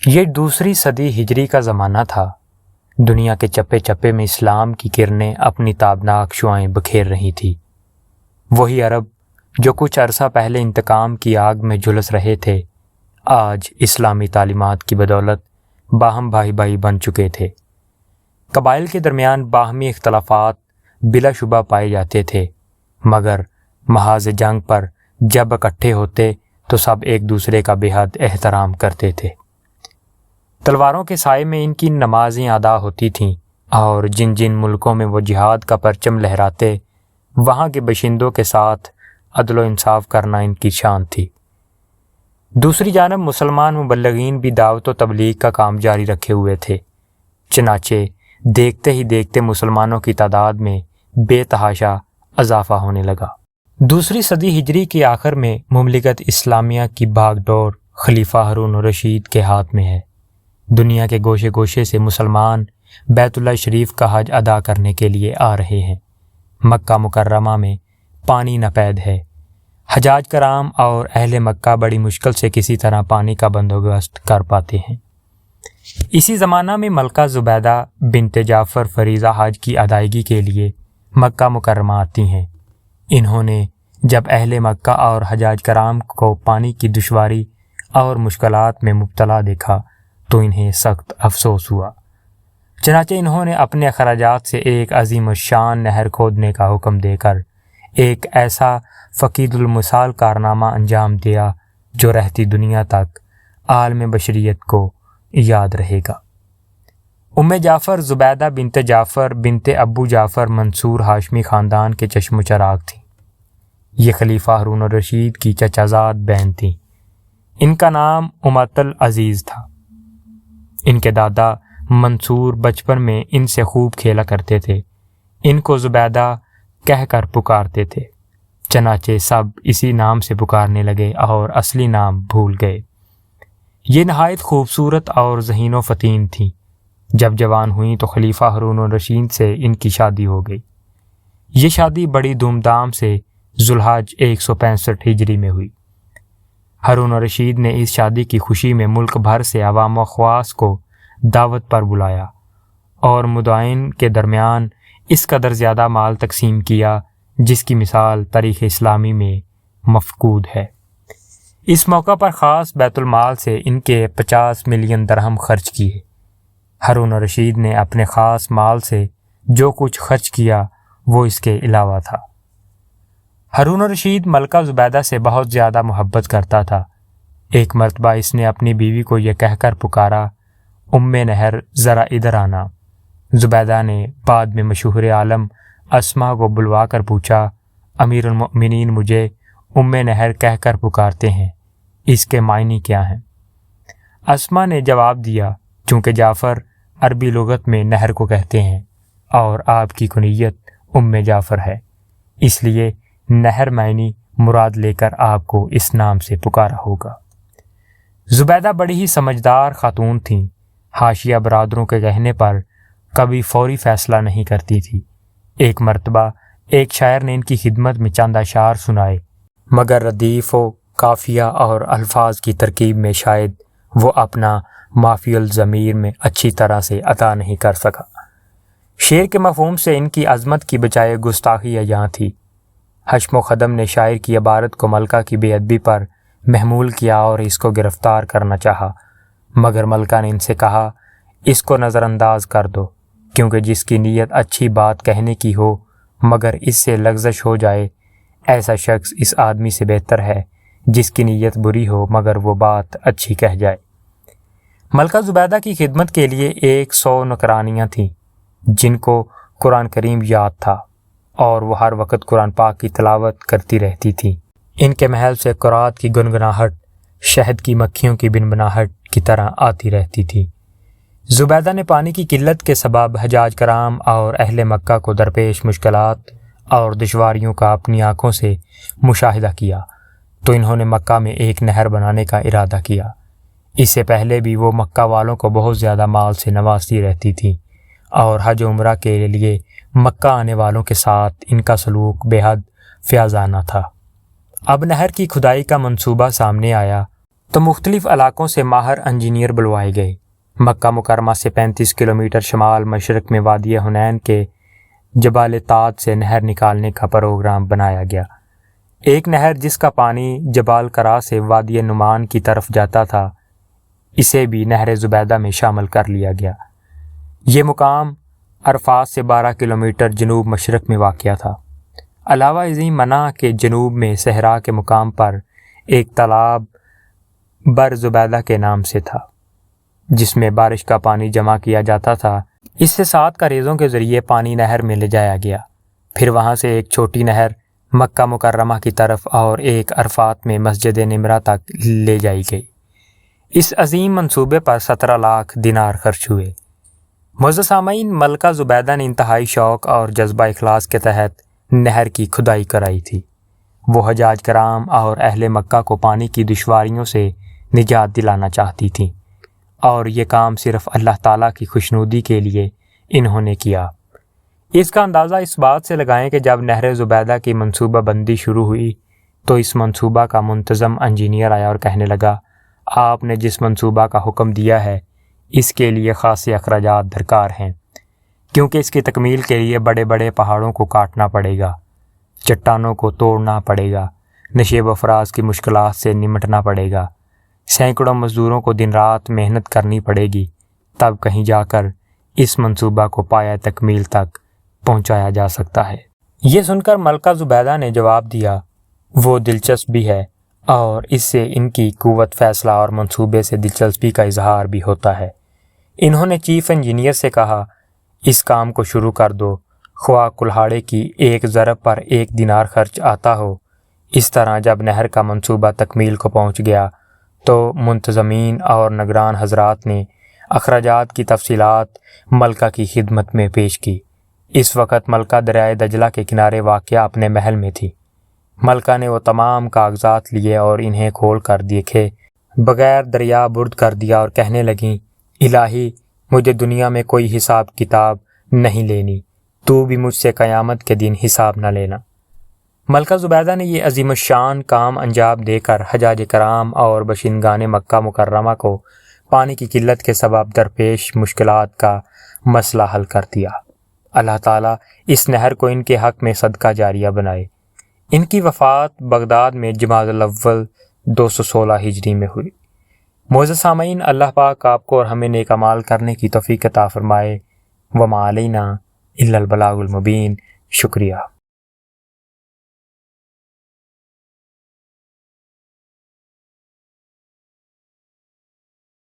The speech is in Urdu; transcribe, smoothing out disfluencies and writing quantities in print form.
یہ دوسری صدی ہجری کا زمانہ تھا۔ دنیا کے چپے چپے میں اسلام کی کرنیں اپنی تابناک شعاعیں بکھیر رہی تھی۔ وہی عرب جو کچھ عرصہ پہلے انتقام کی آگ میں جھلس رہے تھے، آج اسلامی تعلیمات کی بدولت باہم بھائی بھائی بن چکے تھے۔ قبائل کے درمیان باہمی اختلافات بلا شبہ پائے جاتے تھے، مگر محاذ جنگ پر جب اکٹھے ہوتے تو سب ایک دوسرے کا بے حد احترام کرتے تھے۔ تلواروں کے سائے میں ان کی نمازیں ادا ہوتی تھیں، اور جن جن ملکوں میں وہ جہاد کا پرچم لہراتے، وہاں کے باشندوں کے ساتھ عدل و انصاف کرنا ان کی شان تھی۔ دوسری جانب مسلمان مبلغین بھی دعوت و تبلیغ کا کام جاری رکھے ہوئے تھے، چنانچہ دیکھتے ہی دیکھتے مسلمانوں کی تعداد میں بے تحاشا اضافہ ہونے لگا۔ دوسری صدی ہجری کے آخر میں مملکت اسلامیہ کی بھاگ دوڑ خلیفہ ہارون الرشید کے ہاتھ میں ہے۔ دنیا کے گوشے گوشے سے مسلمان بیت اللہ شریف کا حج ادا کرنے کے لیے آ رہے ہیں۔ مکہ مکرمہ میں پانی ناپید ہے۔ حجاج کرام اور اہل مکہ بڑی مشکل سے کسی طرح پانی کا بندوبست کر پاتے ہیں۔ اسی زمانہ میں ملکہ زبیدہ بنت جعفر فریضہ حج کی ادائیگی کے لیے مکہ مکرمہ آتی ہیں۔ انہوں نے جب اہل مکہ اور حجاج کرام کو پانی کی دشواری اور مشکلات میں مبتلا دیکھا تو انہیں سخت افسوس ہوا، چنانچہ انہوں نے اپنے اخراجات سے ایک عظیم الشان نہر کھودنے کا حکم دے کر ایک ایسا فقید المثال کارنامہ انجام دیا جو رہتی دنیا تک عالم بشریت کو یاد رہے گا۔ ام جعفر زبیدہ بنت جعفر بنت ابو جعفر منصور ہاشمی خاندان کے چشم و چراغ تھیں۔ یہ خلیفہ ہارون الرشید کی چچازاد بہن تھیں۔ ان کا نام امت العزیز تھا۔ ان کے دادا منصور بچپن میں ان سے خوب کھیلا کرتے تھے۔ ان کو زبیدہ کہہ کر پکارتے تھے، چنانچہ سب اسی نام سے پکارنے لگے اور اصلی نام بھول گئے۔ یہ نہایت خوبصورت اور ذہین و فطین تھیں۔ جب جوان ہوئیں تو خلیفہ ہارون الرشید سے ان کی شادی ہو گئی۔ یہ شادی بڑی دھوم دھام سے ذوالحج 165 ہجری میں ہوئی۔ ہارون الرشید نے اس شادی کی خوشی میں ملک بھر سے عوام و خواص کو دعوت پر بلایا اور مدعین کے درمیان اس قدر زیادہ مال تقسیم کیا جس کی مثال تاریخ اسلامی میں مفقود ہے۔ اس موقع پر خاص بیت المال سے ان کے 50 ملین درہم خرچ کیے۔ ہارون الرشید نے اپنے خاص مال سے جو کچھ خرچ کیا وہ اس کے علاوہ تھا۔ ہارون الرشید ملکہ زبیدہ سے بہت زیادہ محبت کرتا تھا۔ ایک مرتبہ اس نے اپنی بیوی کو یہ کہہ کر پکارا، ام نہر ذرا ادھر آنا۔ زبیدہ نے بعد میں مشہور عالم اسما کو بلوا کر پوچھا، امیر المؤمنین مجھے ام نہر کہہ کر پکارتے ہیں، اس کے معنی کیا ہیں؟ اسما نے جواب دیا، چونکہ جعفر عربی لغت میں نہر کو کہتے ہیں اور آپ کی کنیت ام جعفر ہے، اس لیے نہر معنی مراد لے کر آپ کو اس نام سے پکارا ہوگا۔ زبیدہ بڑی ہی سمجھدار خاتون تھیں۔ حاشیہ برادروں کے کہنے پر کبھی فوری فیصلہ نہیں کرتی تھی۔ ایک مرتبہ ایک شاعر نے ان کی خدمت میں چند اشعار سنائے، مگر ردیف و قافیہ اور الفاظ کی ترکیب میں شاید وہ اپنا مافی الضمیر میں اچھی طرح سے ادا نہیں کر سکا۔ شعر کے مفہوم سے ان کی عظمت کی بجائے گستاخی یہاں تھی۔ حشم و خدم نے شاعر کی عبارت کو ملکہ کی بے ادبی پر محمول کیا اور اس کو گرفتار کرنا چاہا، مگر ملکہ نے ان سے کہا، اس کو نظر انداز کر دو، کیونکہ جس کی نیت اچھی بات کہنے کی ہو مگر اس سے لغزش ہو جائے، ایسا شخص اس آدمی سے بہتر ہے جس کی نیت بری ہو مگر وہ بات اچھی کہہ جائے۔ ملکہ زبیدہ کی خدمت کے لیے 100 نوکرانیاں تھیں جن کو قرآن کریم یاد تھا اور وہ ہر وقت قرآن پاک کی تلاوت کرتی رہتی تھیں۔ ان کے محل سے قرات کی گنگناہٹ شہد کی مکھیوں کی بنبناہٹ کی طرح آتی رہتی تھی۔ زبیدہ نے پانی کی قلت کے سبب حجاج کرام اور اہل مکہ کو درپیش مشکلات اور دشواریوں کا اپنی آنکھوں سے مشاہدہ کیا تو انہوں نے مکہ میں ایک نہر بنانے کا ارادہ کیا۔ اس سے پہلے بھی وہ مکہ والوں کو بہت زیادہ مال سے نوازتی رہتی تھی اور حج و عمرہ کے لیے مکہ آنے والوں کے ساتھ ان کا سلوک بے حد فیاضانہ تھا۔ اب نہر کی کھدائی کا منصوبہ سامنے آیا تو مختلف علاقوں سے ماہر انجینئر بلوائے گئے۔ مکہ مکرمہ سے 35 کلومیٹر شمال مشرق میں وادی حنین کے جبال طاد سے نہر نکالنے کا پروگرام بنایا گیا۔ ایک نہر جس کا پانی جبال کرا سے وادی نعمان کی طرف جاتا تھا، اسے بھی نہر زبیدہ میں شامل کر لیا گیا۔ یہ مقام عرفات سے 12 کلومیٹر جنوب مشرق میں واقع تھا۔ علاوہ ازیں منع کے جنوب میں صحرا کے مقام پر ایک تالاب بر زبیدہ کے نام سے تھا، جس میں بارش کا پانی جمع کیا جاتا تھا۔ اس سے 7 کاریزوں کے ذریعے پانی نہر میں لے جایا گیا، پھر وہاں سے ایک چھوٹی نہر مکہ مکرمہ کی طرف اور ایک عرفات میں مسجد نمرہ تک لے جائی گئی۔ اس عظیم منصوبے پر 17 لاکھ دینار خرچ ہوئے۔ معزز سامعین، ملکہ زبیدہ نے انتہائی شوق اور جذبہ اخلاص کے تحت نہر کی کھدائی کرائی تھی۔ وہ حجاج کرام اور اہل مکہ کو پانی کی دشواریوں سے نجات دلانا چاہتی تھیں، اور یہ کام صرف اللہ تعالیٰ کی خوشنودی کے لیے انہوں نے کیا۔ اس کا اندازہ اس بات سے لگائیں کہ جب نہر زبیدہ کی منصوبہ بندی شروع ہوئی تو اس منصوبہ کا منتظم انجینئر آیا اور کہنے لگا، آپ نے جس منصوبہ کا حکم دیا ہے اس کے لیے خاصے اخراجات درکار ہیں، کیونکہ اس کی تکمیل کے لیے بڑے بڑے پہاڑوں کو کاٹنا پڑے گا، چٹانوں کو توڑنا پڑے گا، نشیب و فراز کی مشکلات سے نمٹنا پڑے گا، سینکڑوں مزدوروں کو دن رات محنت کرنی پڑے گی، تب کہیں جا کر اس منصوبہ کو پایہ تکمیل تک پہنچایا جا سکتا ہے۔ یہ سن کر ملکہ زبیدہ نے جواب دیا، وہ دلچسپ بھی ہے، اور اس سے ان کی قوت فیصلہ اور منصوبے سے دلچسپی کا اظہار بھی ہوتا ہے۔ انہوں نے چیف انجینئر سے کہا، اس کام کو شروع کر دو، خواہ کلہاڑے کی ایک ضرب پر 1 دینار خرچ آتا ہو۔ اس طرح جب نہر کا منصوبہ تکمیل کو پہنچ گیا تو منتظمین اور نگران حضرات نے اخراجات کی تفصیلات ملکہ کی خدمت میں پیش کی۔ اس وقت ملکہ دریائے دجلہ کے کنارے واقع اپنے محل میں تھی۔ ملکہ نے وہ تمام کاغذات لیے اور انہیں کھول کر دیکھے بغیر دریا برد کر دیا اور کہنے لگیں، الہی، مجھے دنیا میں کوئی حساب کتاب نہیں لینی، تو بھی مجھ سے قیامت کے دن حساب نہ لینا۔ ملکہ زبیدہ نے یہ عظیم الشان کام انجام دے کر حجاج کرام اور باشندگان مکہ مکرمہ کو پانی کی قلت کے سبب درپیش مشکلات کا مسئلہ حل کر دیا۔ اللہ تعالیٰ اس نہر کو ان کے حق میں صدقہ جاریہ بنائے۔ ان کی وفات بغداد میں جمادی الاول 216 ہجری میں ہوئی۔ معزز سامعین، اللہ پاک آپ کو اور ہمیں نیک اعمال کرنے کی توفیق عطا فرمائے۔ وما علینا الا البلاغ المبین۔ شکریہ۔